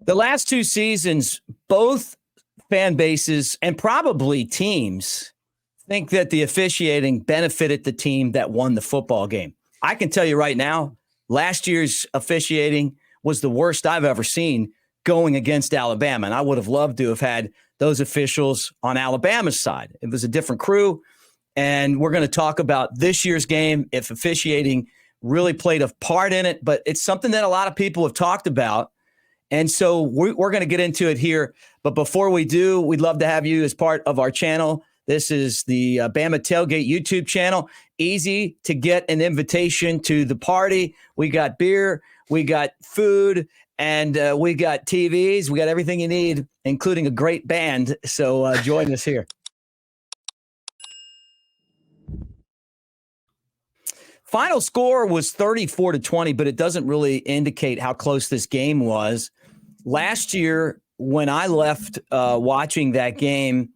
The last two seasons, both fan bases and probably teams think that the officiating benefited the team that won the football game. I can tell you right now, last year's officiating was the worst I've ever seen going against Alabama. And I would have loved to have had those officials on Alabama's side. It was a different crew. And we're going to talk about this year's game, if officiating really played a part in it. But it's something that a lot of people have talked about. And so we're going to get into it here. But before we do, we'd love to have you as part of our channel. This is the Bama Tailgate YouTube channel. Easy to get an invitation to the party. We got beer, we got food, and we got TVs. We got everything you need, including a great band. So join us here. Final score was 34-20, but it doesn't really indicate how close this game was. Last year, when I left watching that game,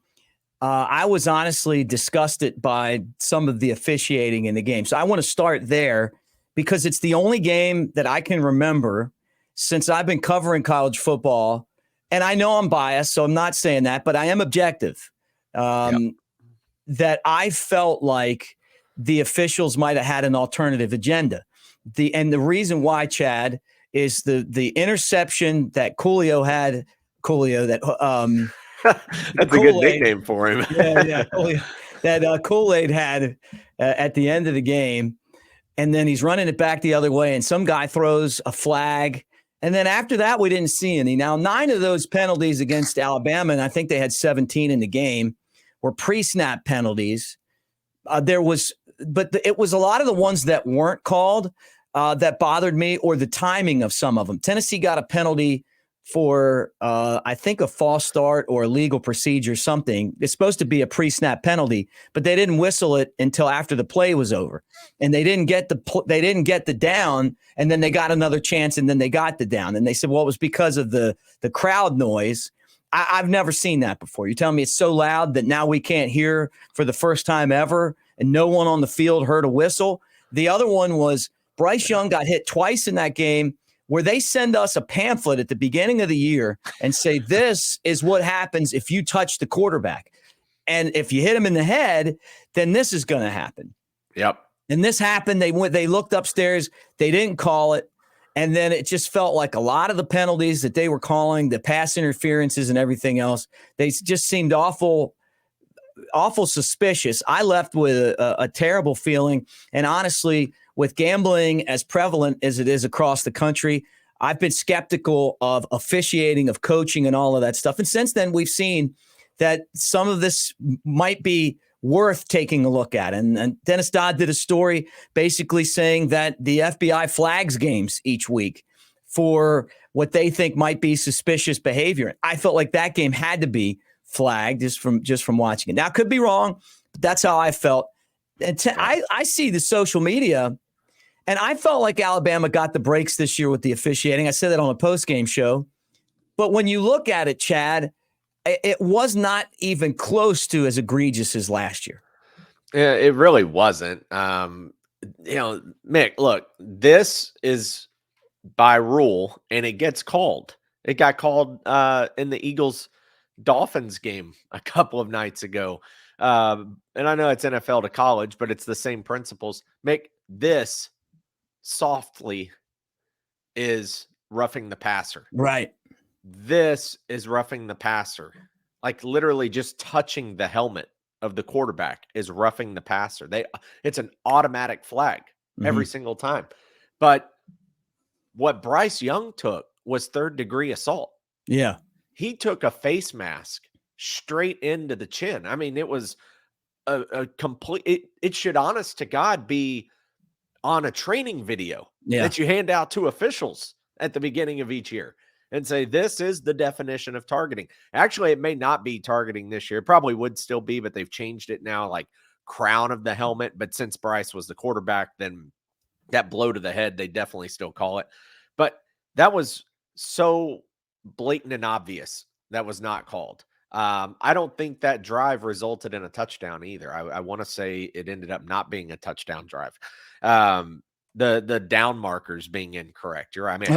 I was honestly disgusted by some of the officiating in the game. So I want to start there because it's the only game that I can remember since I've been covering college football. And I know I'm biased, so I'm not saying that, but I am objective. That I felt like the officials might have had an alternative agenda. And the reason why, Chad, is the interception that Coolio had. That's a good nickname for him. Yeah. That Kool-Aid had at the end of the game. And then he's running it back the other way, and some guy throws a flag. And then after that, we didn't see any. Now, 9 of those penalties against Alabama, and I think they had 17 in the game, were pre-snap penalties. It was a lot of the ones that weren't called that bothered me, or the timing of some of them. Tennessee got a penalty for, I think, a false start or illegal procedure, something. It's supposed to be a pre-snap penalty, but they didn't whistle it until after the play was over, and they didn't get the down, and then they got another chance, and then they got the down, and they said, well, it was because of the crowd noise. I've never seen that before. You're telling me it's so loud that now we can't hear for the first time ever, and no one on the field heard a whistle. The other one was Bryce Young got hit twice in that game, where they send us a pamphlet at the beginning of the year and say, this is what happens if you touch the quarterback. And if you hit him in the head, then this is going to happen. Yep. And this happened. They looked upstairs. They didn't call it. And then it just felt like a lot of the penalties that they were calling, the pass interferences and everything else, they just seemed awful suspicious. I left with a terrible feeling. And honestly, with gambling as prevalent as it is across the country, I've been skeptical of officiating, of coaching, and all of that stuff. And since then, we've seen that some of this might be worth taking a look at. And Dennis Dodd did a story basically saying that the FBI flags games each week for what they think might be suspicious behavior. I felt like that game had to be flagged just from watching it. Now, I could be wrong, but that's how I felt. And I see the social media, and I felt like Alabama got the breaks this year with the officiating. I said that on a post-game show. But when you look at it, Chad, it was not even close to as egregious as last year. Yeah, it really wasn't. Mick, look, this is by rule, and it gets called. It got called in the Eagles-Dolphins game a couple of nights ago. And I know it's NFL to college, but it's the same principles. Mick, this softly is roughing the passer. Right. This is roughing the passer. Like literally just touching the helmet of the quarterback is roughing the passer. It's an automatic flag every single time. But what Bryce Young took was third-degree assault. Yeah. He took a face mask straight into the chin. I mean, it was a complete, it should, honest to God, be on a training video that you hand out to officials at the beginning of each year and say, this is the definition of targeting. Actually, it may not be targeting this year. It probably would still be, but they've changed it now, like crown of the helmet. But since Bryce was the quarterback, then that blow to the head, they definitely still call it. But that was so blatant and obvious that was not called. I don't think that drive resulted in a touchdown either. I want to say it ended up not being a touchdown drive. The down markers being incorrect. You're right. I mean,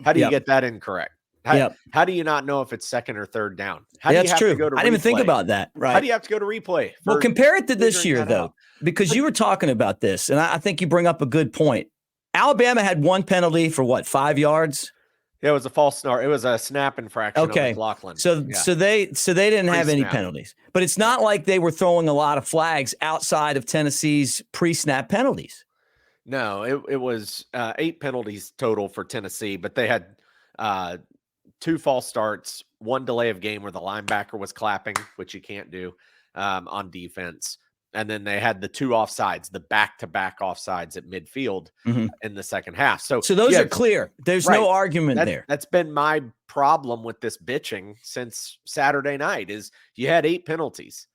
how do you get that incorrect? How do you not know if it's second or third down? How do you That's have true. to go to I didn't replay? even think about that. Right. How do you have to go to replay? Well, compare it to this year, though, out? because you were talking about this, and I think you bring up a good point. Alabama had one penalty for what, 5 yards? Yeah, it was a false start. It was a snap infraction on McLaughlin. So they didn't have any penalties. But it's not like they were throwing a lot of flags outside of Tennessee's pre-snap penalties. No, it was 8 penalties total for Tennessee, but they had 2 false starts, 1 delay of game where the linebacker was clapping, which you can't do on defense. And then they had the 2 offsides, the back-to-back offsides at midfield in the second half. So those are clear. There's no argument there. That's been my problem with this bitching since Saturday night is you had 8 penalties.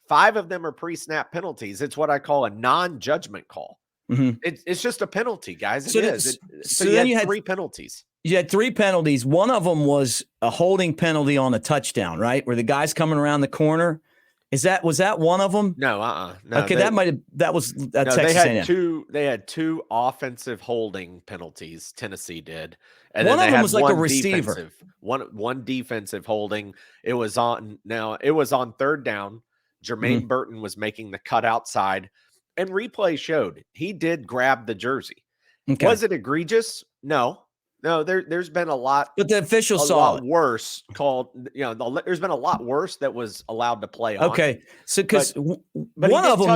5 of them are pre-snap penalties. It's what I call a non-judgment call. It's just a penalty, guys. It is. So you had 3 penalties. You had 3 penalties. One of them was a holding penalty on a touchdown, right? Where the guy's coming around the corner. Was that one of them? No, no. Okay, that was Texas A&M. They had 2 offensive holding penalties. Tennessee did, and one then of them was like a receiver. One defensive holding. It was on 3rd down. Jermaine Burton was making the cut outside, and replay showed he did grab the jersey. Okay. Was it egregious? No. There's been a lot, but the officials saw it worse called. There's been a lot worse that was allowed to play on. Okay, so because one of the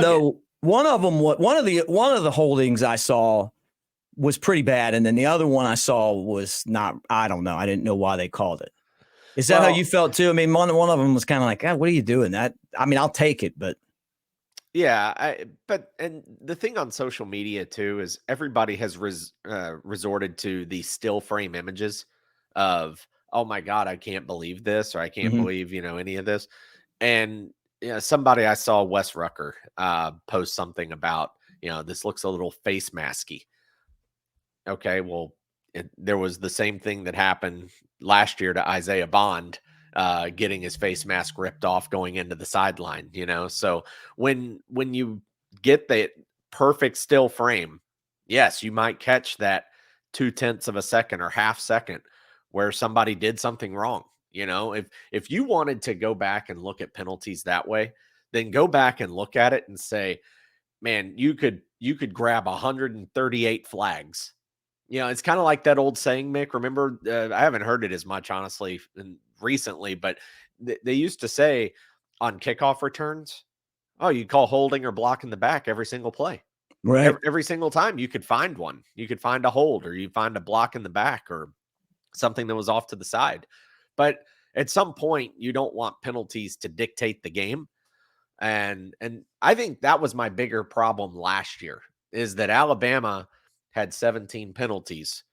holdings I saw was pretty bad, and then the other one I saw was not. I don't know. I didn't know why they called it. Is that how you felt too? I mean, one of them was kind of like, "What are you doing?" I'll take it, but. Yeah, and the thing on social media too is everybody has resorted to the still frame images of, oh my God, I can't believe this, or I can't believe any of this. And somebody I saw, Wes Rucker, post something about this looks a little face masky. Okay, well, there was the same thing that happened last year to Isaiah Bond. Getting his face mask ripped off going into the sideline, So when you get that perfect still frame, yes, you might catch that 0.2 of a second or half second where somebody did something wrong. If you wanted to go back and look at penalties that way, then go back and look at it and say, man, you could grab 138 flags. It's kind of like that old saying, Mick. Remember, I haven't heard it as much, honestly, recently, but they used to say on kickoff returns, oh, you call holding or blocking the back every single play. Right. Every single time you could find one. You could find a hold, or you find a block in the back, or something that was off to the side. But at some point, you don't want penalties to dictate the game. And I think that was my bigger problem last year, is that Alabama had 17 penalties.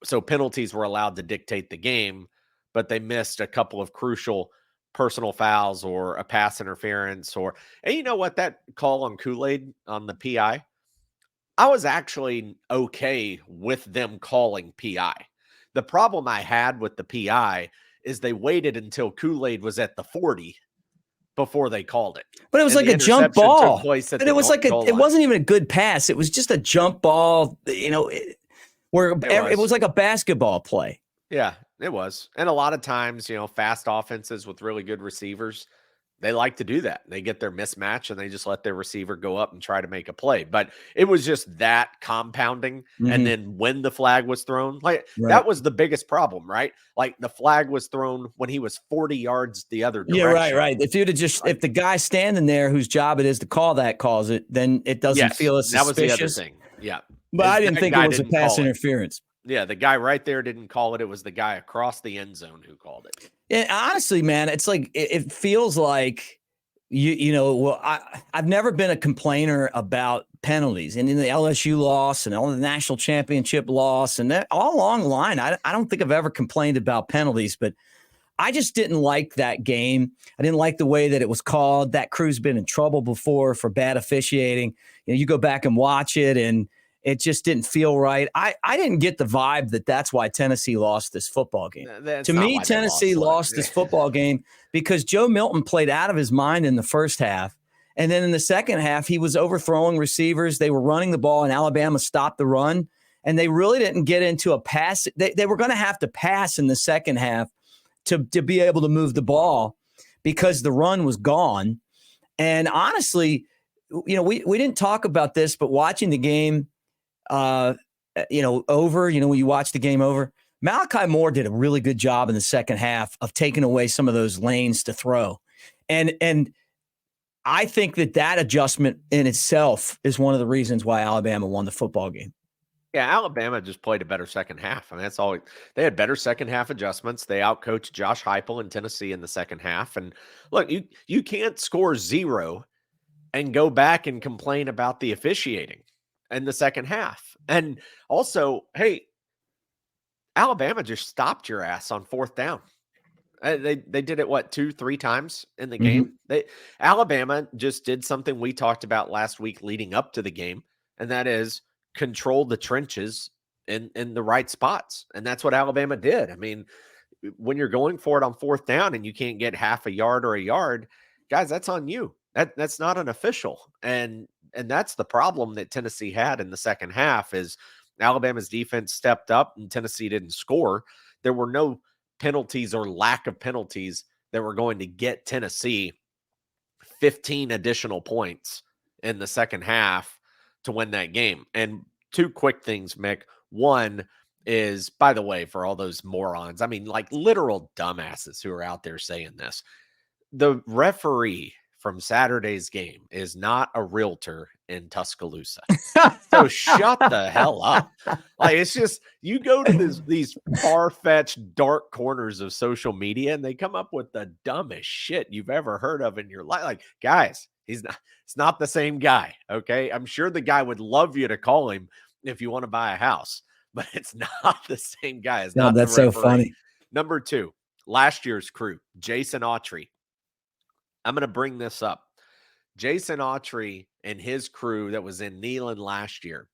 So penalties were allowed to dictate the game, but they missed a couple of crucial personal fouls or a pass interference. And you know what? That call on Kool-Aid on the PI, I was actually okay with them calling PI. The problem I had with the PI is they waited until Kool-Aid was at the 40 before they called it. But it was like a jump ball. And it was it wasn't even a good pass. It was just a jump ball, where it was like a basketball play. Yeah, it was. And a lot of times, fast offenses with really good receivers, they like to do that. They get their mismatch and they just let their receiver go up and try to make a play. But it was just that compounding. And then when the flag was thrown, that was the biggest problem, right? Like the flag was thrown when he was 40 yards the other direction. Yeah, right. If you'd have if the guy standing there whose job it is to call that calls it, then it doesn't feel as suspicious. That was the other thing. Yeah. But I didn't think it was a pass interference. Yeah, the guy right there didn't call it. It was the guy across the end zone who called it. And honestly, man, it's like it feels like I've never been a complainer about penalties, and in the LSU loss and all the national championship loss and that all along the line, I don't think I've ever complained about penalties, but I just didn't like that game. I didn't like the way that it was called. That crew's been in trouble before for bad officiating. You go back and watch it, and it just didn't feel right. I didn't get the vibe that that's why Tennessee lost this football game. To me, Tennessee lost this football game because Joe Milton played out of his mind in the first half. And then in the second half, he was overthrowing receivers. They were running the ball, and Alabama stopped the run. and they really didn't get into a pass. They were going to have to pass in the second half to be able to move the ball because the run was gone. And honestly, we didn't talk about this, but watching the game, over, when you watch the game over, Malachi Moore did a really good job in the second half of taking away some of those lanes to throw. And I think that adjustment in itself is one of the reasons why Alabama won the football game. Yeah, Alabama just played a better second half. I mean, that's all. They had better second half adjustments. They outcoached Josh Heupel in Tennessee in the second half. And look, you can't score 0 and go back and complain about the officiating in the second half. And also, hey, Alabama just stopped your ass on 4th down. They did it, 2-3 times in the game? Alabama just did something we talked about last week leading up to the game, and that is control the trenches in the right spots. And that's what Alabama did. I mean, when you're going for it on 4th down and you can't get half a yard or a yard, guys, that's on you. That's not an official. And that's the problem that Tennessee had in the second half is Alabama's defense stepped up and Tennessee didn't score. There were no penalties or lack of penalties that were going to get Tennessee 15 additional points in the second half to win that game. And 2 quick things, Mick. One is, by the way, for all those morons, I mean, like literal dumbasses who are out there saying this, the referee from Saturday's game is not a realtor in Tuscaloosa. So shut the hell up. Like, it's just, you go to these far-fetched dark corners of social media and they come up with the dumbest shit you've ever heard of in your life. Like, guys, it's not the same guy. Okay. I'm sure the guy would love you to call him if you want to buy a house, but it's not the same guy. It's not that's the so funny. Number 2, last year's crew, Jason Autry. I'm going to bring this up. Jason Autry and his crew that was in Neyland last year.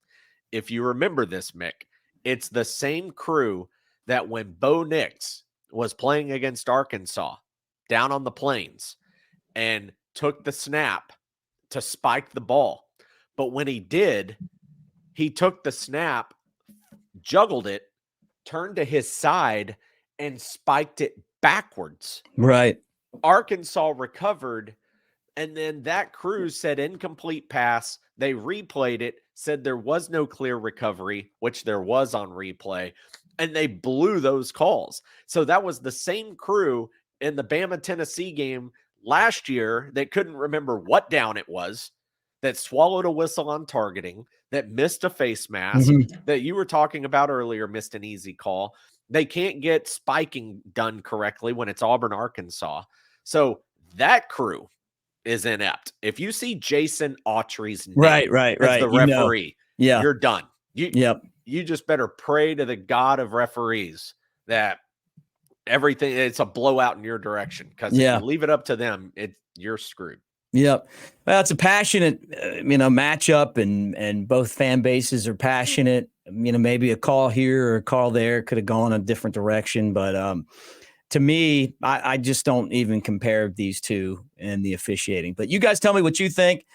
If you remember this, Mick, it's the same crew that when Bo Nix was playing against Arkansas down on the plains and took the snap to spike the ball. But when he did, he took the snap, juggled it, turned to his side, and spiked it backwards. Right. Arkansas recovered, and then that crew said incomplete pass. They replayed it, said there was no clear recovery, which there was on replay, and they blew those calls. So that was the same crew in the Bama-Tennessee game last year that couldn't remember what down it was, that swallowed a whistle on targeting, that missed a face mask, that you were talking about earlier, missed an easy call. They can't get spiking done correctly when it's Auburn, Arkansas. So that crew is inept. If you see Jason Autry's name as the referee, you're done. You just better pray to the God of referees that everything, it's a blowout in your direction, because if you leave it up to them, you're screwed. Yep. Well, it's a passionate, matchup, and both fan bases are passionate. Maybe a call here or a call there could have gone a different direction, but to me, I just don't even compare these two in the officiating. But you guys tell me what you think.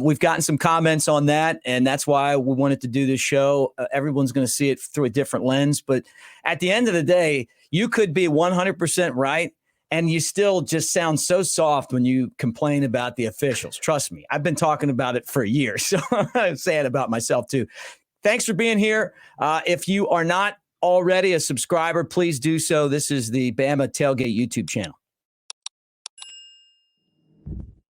We've gotten some comments on that, and that's why we wanted to do this show. Everyone's going to see it through a different lens. But at the end of the day, you could be 100% right, and you still just sound so soft when you complain about the officials. Trust me, I've been talking about it for a year, so I'm saying about myself too. Thanks for being here. If you are not already a subscriber, please do so. This is the Bama Tailgate YouTube channel.